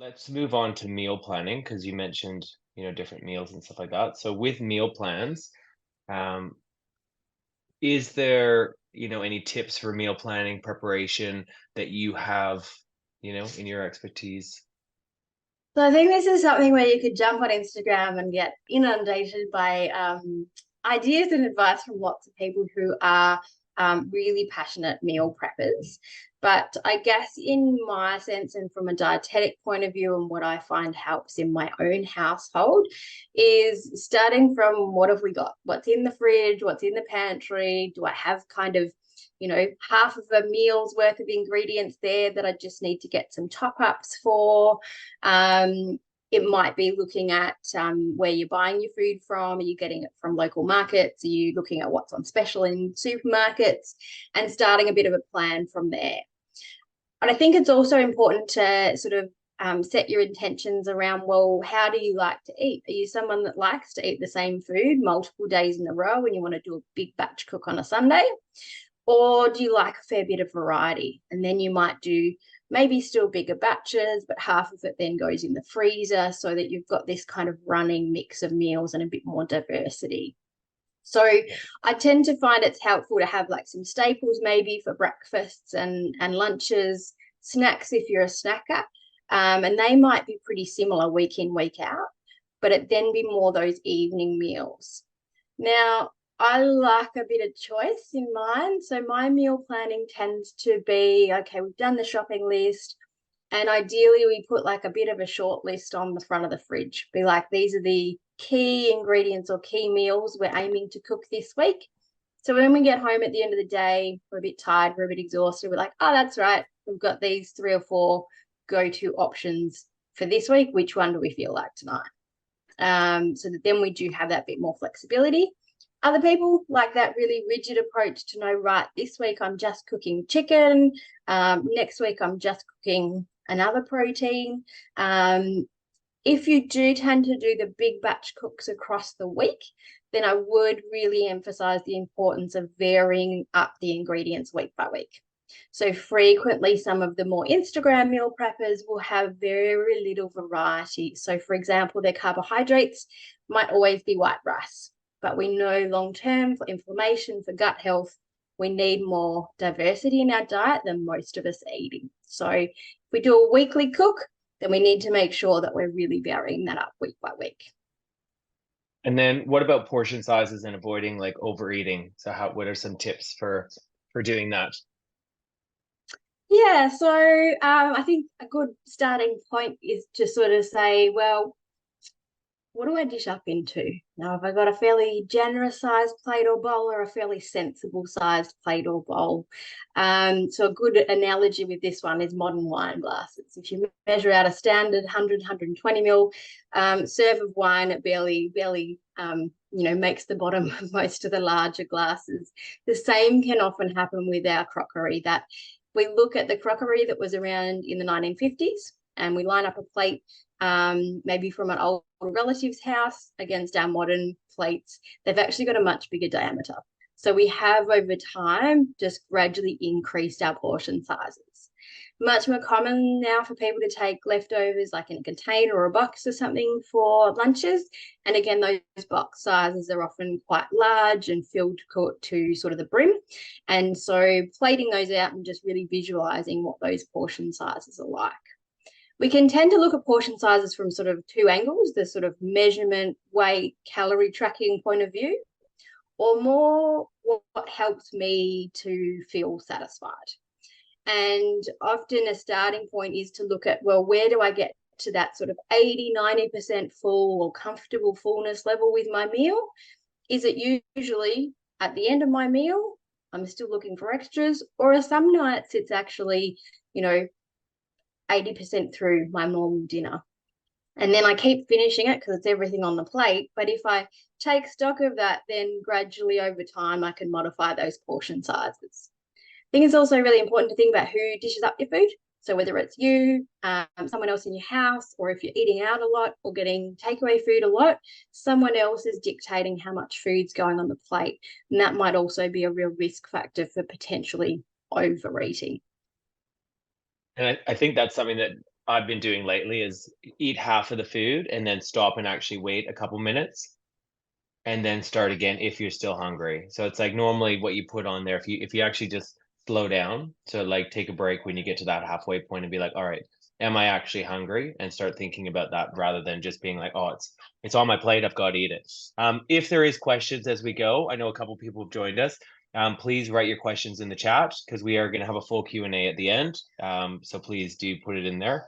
Let's move on to meal planning because you mentioned, different meals and stuff like that. So with meal plans, um, is there, any tips for meal planning preparation that you have, in your expertise? So I think this is something where you could jump on Instagram and get inundated by ideas and advice from lots of people who are really passionate meal preppers. But I guess in my sense and from a dietetic point of view and what I find helps in my own household is starting from what have we got? What's in the fridge? What's in the pantry? Do I have kind of half of a meal's worth of ingredients there that I just need to get some top ups for? It might be looking at where you're buying your food from. Are you getting it from local markets? Are you looking at what's on special in supermarkets and starting a bit of a plan from there? And I think it's also important to sort of set your intentions around, well, how do you like to eat? Are you someone that likes to eat the same food multiple days in a row and you want to do a big batch cook on a Sunday? Or do you like a fair bit of variety? And then you might do maybe still bigger batches, but half of it then goes in the freezer so that you've got this kind of running mix of meals and a bit more diversity. So Yeah. I tend to find it's helpful to have like some staples maybe for breakfasts and lunches, snacks if you're a snacker. And they might be pretty similar week in, week out, but it then be more those evening meals. Now, I like a bit of choice in mine. So my meal planning tends to be, okay, we've done the shopping list. And ideally, we put like a bit of a short list on the front of the fridge. Be like, these are the key ingredients or key meals we're aiming to cook this week. So when we get home at the end of the day, we're a bit tired, we're a bit exhausted. We're like, oh, that's right. We've got these 3 or 4 go-to options for this week. Which one do we feel like tonight? So that then we do have that bit more flexibility. Other people like that really rigid approach to know, right, this week I'm just cooking chicken. Next week I'm just cooking another protein. If you do tend to do the big batch cooks across the week, then I would really emphasize the importance of varying up the ingredients week by week. So frequently, some of the more Instagram meal preppers will have very little variety. So, for example, their carbohydrates might always be white rice, but we know long term for inflammation, for gut health, we need more diversity in our diet than most of us are eating. So, if we do a weekly cook, then we need to make sure that we're really varying that up week by week. And then what about portion sizes and avoiding like overeating? So what are some tips for doing that? Yeah, so I think a good starting point is to sort of say, well, what do I dish up into? Now, have I got a fairly generous sized plate or bowl or a fairly sensible sized plate or bowl? So a good analogy with this one is modern wine glasses. If you measure out a standard 100, 120 mil serve of wine, it barely makes the bottom of most of the larger glasses. The same can often happen with our crockery, that we look at the crockery that was around in the 1950s and we line up a plate maybe from an old relative's house against our modern plates. They've actually got a much bigger diameter. So we have over time just gradually increased our portion sizes. Much more common now for people to take leftovers like in a container or a box or something for lunches. And again, those box sizes are often quite large and filled to sort of the brim. And so plating those out and just really visualizing what those portion sizes are like. We can tend to look at portion sizes from sort of two angles, the sort of measurement, weight, calorie tracking point of view, or more what helps me to feel satisfied. And often a starting point is to look at, well, where do I get to that sort of 80, 90% full or comfortable fullness level with my meal? Is it usually at the end of my meal, I'm still looking for extras, or are some nights it's actually, 80% through my normal dinner? And then I keep finishing it because it's everything on the plate. But if I take stock of that, then gradually over time, I can modify those portion sizes. I think it's also really important to think about who dishes up your food. So whether it's you, someone else in your house, or if you're eating out a lot or getting takeaway food a lot, someone else is dictating how much food's going on the plate. And that might also be a real risk factor for potentially overeating. And I think that's something that I've been doing lately is eat half of the food and then stop and actually wait a couple minutes and then start again if you're still hungry. So it's like normally what you put on there, if you actually just slow down, so like take a break when you get to that halfway point and be like, all right, am I actually hungry? And start thinking about that rather than just being like, oh, it's on my plate, I've got to eat it. If there is questions as we go, I know a couple people have joined us. Please write your questions in the chat because we are going to have a full Q&A at the end. So please do put it in there.